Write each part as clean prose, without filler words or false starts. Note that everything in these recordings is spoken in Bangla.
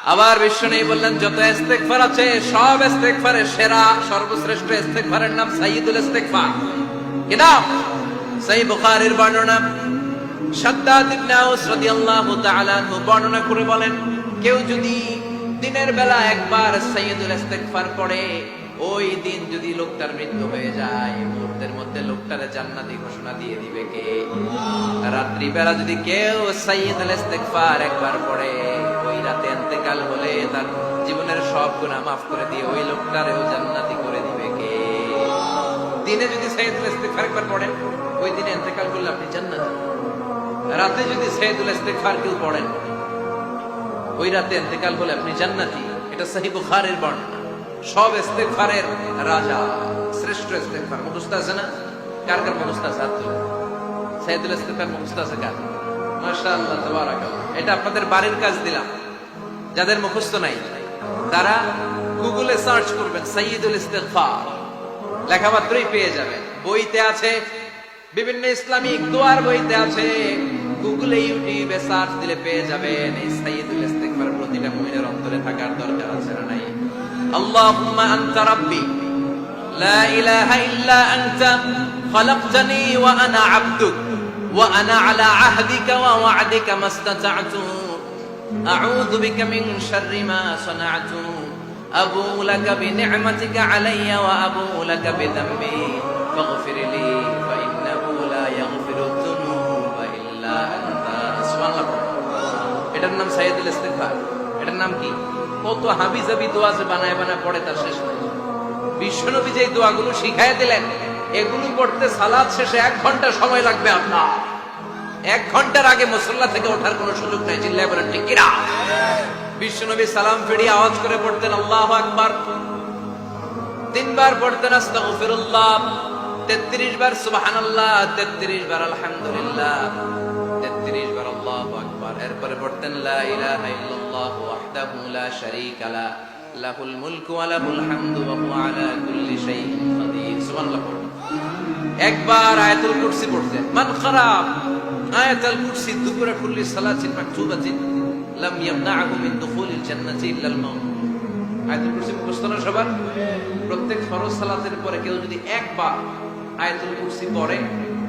আবার বিশ্বনবী বললেন যত ইস্তেগফার আছে সব ইস্তেগফারের সেরা সর্বশ্রেষ্ঠ ইস্তেগফারের নাম সাইয়্যিদুল ইস্তেগফার। কি নাম? সহিহ বুখারীর বর্ণনা। শাদ্দাদ ইবনে আউস রাদিয়াল্লাহু তাআলা আনহু বর্ণনা করে বলেন, কেউ যদি দিনের বেলা একবার সাইয়্যিদুল ইস্তেগফার পড়ে, ওই দিন যদি লোকটার মৃত্যু হয়ে যায়, মুহূর্তের মধ্যে লোকটারে জান্নাতি ঘোষণা দিয়ে দিবে কে? রাত্রি বেলা যদি কেউ সাইয়্যিদুল ইস্তেগফার একবার পড়ে, ওই রাতে ইন্তেকাল হলে তার জীবনের সব গুনাহ মাফ করে দিয়ে ওই লোকটারেও জান্নাতি করে দিবে কে? দিনে যদি সাইয়্যিদুল ইস্তেগফার একবার পড়েন, ওই দিনে ইন্তেকাল করলে আপনি জান্নাতি। রাতে যদি সাইয়্যিদুল ইস্তেগফার কেউ পড়েন, ওই রাতে ইন্তেকাল হলে আপনি জান্নাতি। এটা সহিহ বুখারীর বর্ণনা। সব ইস্তেগফারের রাজা, শ্রেষ্ঠ ইস্তেগফার মুখস্থ আছে না? কার কার মুখস্থ আছে? হাত তুলে। সাইয়্যিদুল ইস্তেগফার মুখস্থ আছে কার? মাশাআল্লাহ, তাবারাকাল্লাহ। এটা আপনাদের বাড়ির কাজ দিলাম। যাদের মুখস্থ নাই তারা গুগলে সার্চ করবেন সাইয়্যিদুল ইস্তেগফার, লেখামাত্রই পেয়ে যাবেন। বইতে আছে, বিভিন্ন ইসলামিক দোয়ার বইতে আছে, গুগলে ইউটিউবে সার্চ দিলে পেয়ে যাবেন। এই সাইয়্যিদুল ইস্তেগফার প্রতিটা মুমিনের অন্তরে থাকার দরকার আছে না নাই? আল্লাহুম্মা আনতা রাব্বি লা ইলাহা ইল্লা আনতা খালাকতানি ওয়া আনা আবদুক ওয়া আনা আলা আহদিকা ওয়া ওয়া'দিকা মাস্তাতা'তু আউযু বিকা মিন শাররি মা সানা'তু আবুউ লাকা বিনি'মাতিকা আলাইয়া ওয়া আবুউ লাকা বিযামবি ফাগফির লি ফা ইন্নাহু লা ইয়াগফিরু যুনুবা ইল্লা আনতা। সুবহানাল্লাহ। এটার নাম সাইয়্যিদুল ইস্তেগফার। এটার নাম কি? কত হাবিজাবি দোয়া যে বানায় বানায় পড়ে তার শেষ নাই। বিশ্বনবী যে দোয়াগুলো শিখায় দিলেন, এগুলো পড়তে সালাত শেষে 1 ঘন্টা সময় লাগবে আপনার। 1 ঘন্টার আগে মুসল্লা থেকে ওঠার কোনো সুযোগ নাই। চিল্লায় বলেন ঠিক কিনা? বিশ্বনবী সালাম ফিরিয়ে আওয়াজ করে পড়তেন আল্লাহু আকবার, 3 বার পড়তেন আস্তাগফিরুল্লাহ, 33 বার সুবহানাল্লাহ, 33 বার আলহামদুলিল্লাহ, 33 বার আল্লাহু আকবার। এরপরে পড়তেন লা ইলাহা ইল্লাল্লাহু ওয়াহদাহু লা শারীকা লা লাহুল মুলকু ওয়া লাহুল হামদু ওয়া হুয়া আলা কুল্লি শাইইন কাদির। সুবহানাল্লাহ। একবার আয়াতুল কুরসি পড়তেন। মান খারাপ আয়াতুল কুরসি দুবুরা কুল্লি সালাতিন মাকতুবাতিন লাম ইয়ামনাহু মিন দুখুলিল জান্নাতি ইল্লা আল মাউত। আয়াতুল কুরসি মুখস্থ না সবার? প্রত্যেক ফরজ সালাতের পরে কেউ যদি একবার আয়াতুল কুরসি পড়ে,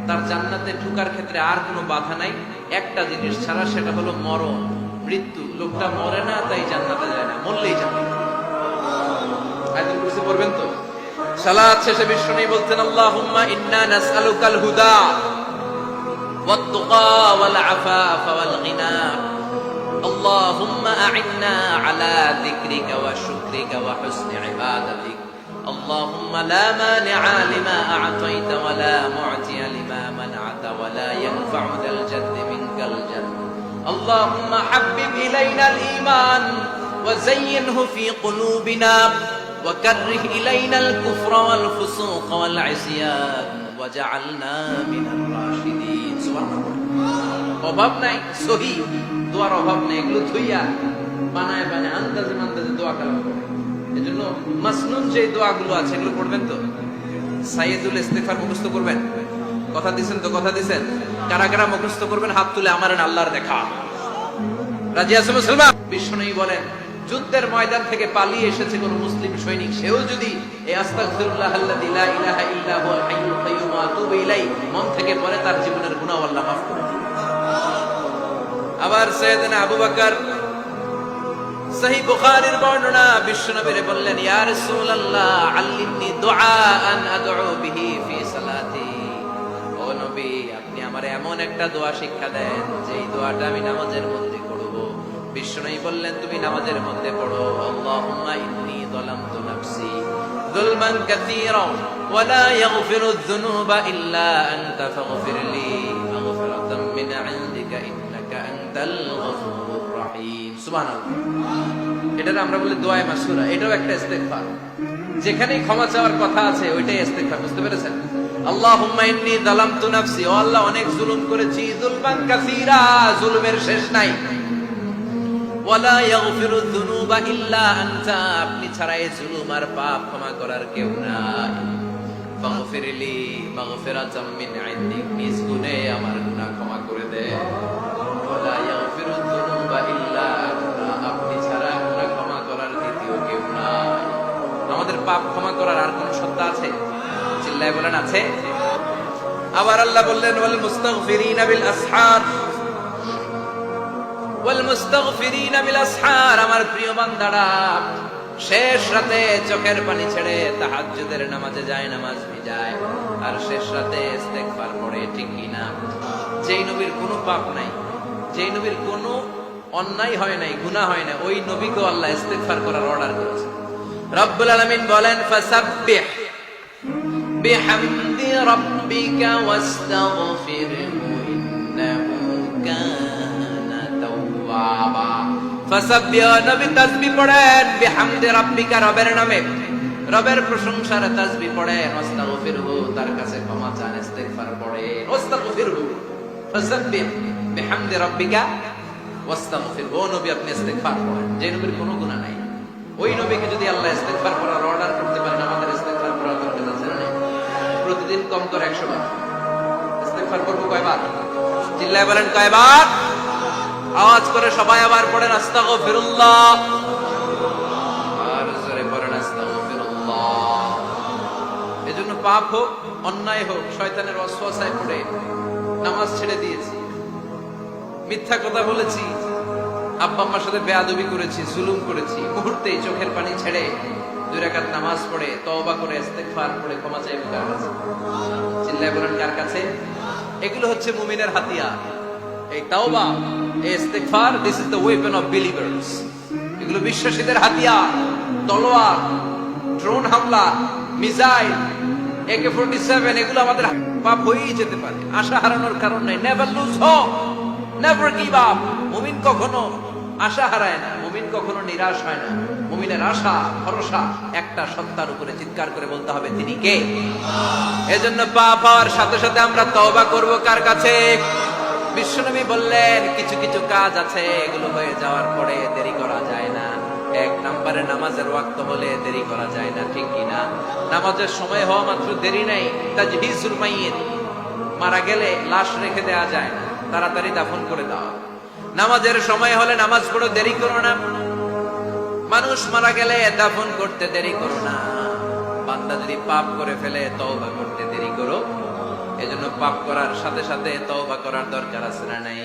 তার জান্নাতে ঢোকার ক্ষেত্রে আর কোনো বাধা নাই, একটা জিনিস ছাড়া, সেটা হলো মরণ, মৃত্যু। লোকটা মরে না তাই জান্নাতে যায় না, মরলেই জান্নাত। আয়াতুল কুরসি পড়বেন তো? সালাত শেষে বিশ্বনবী বলতেন আল্লাহুম্মা ইন্না নাসআলুকাল হুদা ওয়াত তুকা ওয়াল আফাফা ওয়াল গিনা আল্লাহুম্মা আ'inna আলা যিকরিকা ওয়া শুকরিকা ওয়া হুসনি ইবাদাতিক اللهم لا مانع لما أعطيت ولا معطي لما منعت ولا ينفع ذا الجد منك الجد اللهم حبب إلينا الإيمان وزينه في قلوبنا وكره إلينا الكفر والفسوق والعصيان وجعلنا من الراشدين سبحان الله অভাব নাই সহি দোয়ার অভাব নাই এগুলো থইয়া বানায় বানায় আন্দাজে আন্দাজে দোয়া কালাম করে এজন্য মাসনুন যে দোয়াগুলো আছে এগুলো পড়বেন তো সাইয়্যিদুল ইস্তেগফার মুখস্থ করবেন কথা দিবেন তো কথা দিবেন কারা কারা মুখস্থ করবেন হাত তুলে আমার আল্লাহর দেখা রাজি আছে মুসলমান বিশ্বনবী বলেন যুদ্ধের ময়দান থেকে পালিয়ে এসেছে কোন মুসলিম সৈনিক সেও যদি এই আস্তাগফিরুল্লাহাল্লাযী লা ইলাহা ইল্লা হুয়াল হাইয়ুল কাইয়্যুম ওয়া আতুবু ইলাইহি মন থেকে পড়ে তার জীবনের গুনাহ আল্লাহ মাফ করে দিবেন আবার সাইয়েদনা আবু বকর সহিহ বুখারীর বর্ণনা বিশ্বনবীর বললেন ইয়া রাসূলুল্লাহ আল্লিমনি দুআআন আদউ বিহি ফি সালাতি ও নবী আপনি আমারে এমন একটা দোয়া শিক্ষা দেন যেই দোয়াটা আমি নামাজের মধ্যে করব বিশ্বনবী বললেন তুমি নামাজের মধ্যে পড়ো আল্লাহুম্মা ইন্নী যালামতু নাফসি যুলমান কাসীরা ওয়া লা ইয়াগফিরু যুনুবা ইল্লা আনতা ফাগফিরলি মাগফিরাতাম মিন ইনদিকা ইন্নাকা আনতাল গফুরুর রহিম সুবহানাল্লাহ এটাকে আমরা বলি দোয়ায়ে মাসুরা এটাও একটা ইস্তেগফার যেখানেই ক্ষমা চাওয়ার কথা আছে ওইটাই ইস্তেগফার বুঝতে পেরেছেন আল্লাহুম্মা ইন্নী যালামতু নাফসি ও আল্লাহ অনেক জুলুম করেছি যুলমান কাসীরা জুলুমের শেষ নাই ওয়ালা ইয়াগফিরু যুনুবা ইল্লা আনতা আপনি ছাড়া এই জুলুম আর পাপ ক্ষমা করার কেউ নাই ফাগফিরলি মাগফিরাতাম মিন ইনদিক নিজ গুনাহে আমার গুনাহ ক্ষমা করে দে ওয়ালা ইয়াগফিরু যুনুবা ইল্লা আনতা আপনি ছাড়া পাপ ক্ষমা করার আর কোন সত্তা আছে? চিল্লায় বলেন আছে? আবার আল্লাহ বললেন ওয়াল মুস্তাগফিরিনা বিল আসহার, ওয়াল মুস্তাগফিরিনা বিল আসহার, আমার প্রিয় বান্দারা শেষ রাতে চোখের পানি ছেড়ে তাহাজ্জুদের নামাজে যায়, নামাজ ভিজায় আর শেষ রাতে ইস্তেগফার পড়ে, ঠিক কি না? যেই নবীর কোনো পাপ নাই, যেই নবীর কোনো অন্যায় হয় নাই, গুনাহ হয় না, ওই নবীকে আল্লাহ ইস্তেগফার করার অর্ডার করেছে। রব্বুল আলামিন বলেন ফাসাব্বিহ বিহামদি রাব্বিকা ওয়াস্তাগফিরহু ইন্নাহু কানা তাওয়াবা। ফাসাব্বিহ, নবী তাসবিহ পড়েন, বিহামদি রাব্বিকা, রবের নামে, রবের প্রশংসার তাসবিহ পড়েন, ওয়াস্তাগফিরহু, তার কাছে ক্ষমা চান, ইস্তেগফার পড়েন, ওয়াস্তাগফিরহু, ফাসাব্বিহ বিহামদি রাব্বিকা ওয়াস্তাগফিরহু, ও নবী আপনি ইস্তেগফার পড়েন। যে নবীর কোনো গুনাহ নাই, ওই নবীকে যদি আল্লাহ ইস্তেগফার করার অর্ডার করতে পারেন, আমাদের ইস্তেগফার করার দরকার আছে না? প্রতিদিন কম করে 100 বার ইস্তেগফার করব। কয়বার? চিল্লায় বলেন কয়বার? আওয়াজ করে সবাই আবার পড়েন আস্তাগফিরুল্লাহ, আর জোরে পড়েন আস্তাগফিরুল্লাহ। এজন্য পাপ হোক, অন্যায় হোক, শয়তানের ওয়াসওয়াসায় পড়ে নামাজ ছেড়ে দিয়েছি, মিথ্যা কথা বলেছি, আব্বা আম্মার সাথে বেয়াদবি করেছি, জুলুম করেছি, মুহূর্তেই চোখের পানি ছেড়ে 2 রাকাত নামাজ পড়ে তওবা করে ইস্তেগফার করে ক্ষমা চাইবো কার কাছে? চিল্লায় বলেন কার কাছে? এগুলো হচ্ছে মুমিনের হাতিয়ার। এই তাওবা, এই ইস্তেগফার, this is the weapon of believers. এগুলো বিশ্বাসীদের হাতিয়ার। তলোয়ার, ড্রোন হামলা, মিসাইল, AK-47, এগুলো আমাদের পাপ হয়েই যেতে পারে, আশা হারানোর কারণ নাই। Never lose hope, never give up. মুমিন কখনো আশা হারায় না, মুমিন কখনো নিরাশ হয় না। মুমিনের আশা ভরসা একটা সত্তার উপরে, চিৎকার করে বলতে হবে তিনি কে? এজন্য পাপ হওয়ার সাথে সাথে আমরা তওবা করব কার কাছে? বিশ্বনবী বললেন কিছু কিছু কাজ আছে, এগুলো হয়ে যাওয়ার পরে দেরি করা যায় না। 1 নম্বরে নামাজের ওয়াক্ত হলে দেরি করা যায় না, ঠিক কিনা? নামাজের সময় হওয়া মাত্র দেরি নাই। তাজহিজুল মাইয়িত, মারা গেলে লাশ রেখে দেওয়া যায় না, তাড়াতাড়ি দাফন করে দাও। নামাজের সময় হলে নামাজ পড়ো, দেরি করো না। মানুষ মারা গেলে দাফন করতে দেরি করো না। বান্দা যদি পাপ করে ফেলে তওবা করতে দেরি করো। এজন্য পাপ করার সাথে সাথে তওবা করার দরকার আছে না নাই?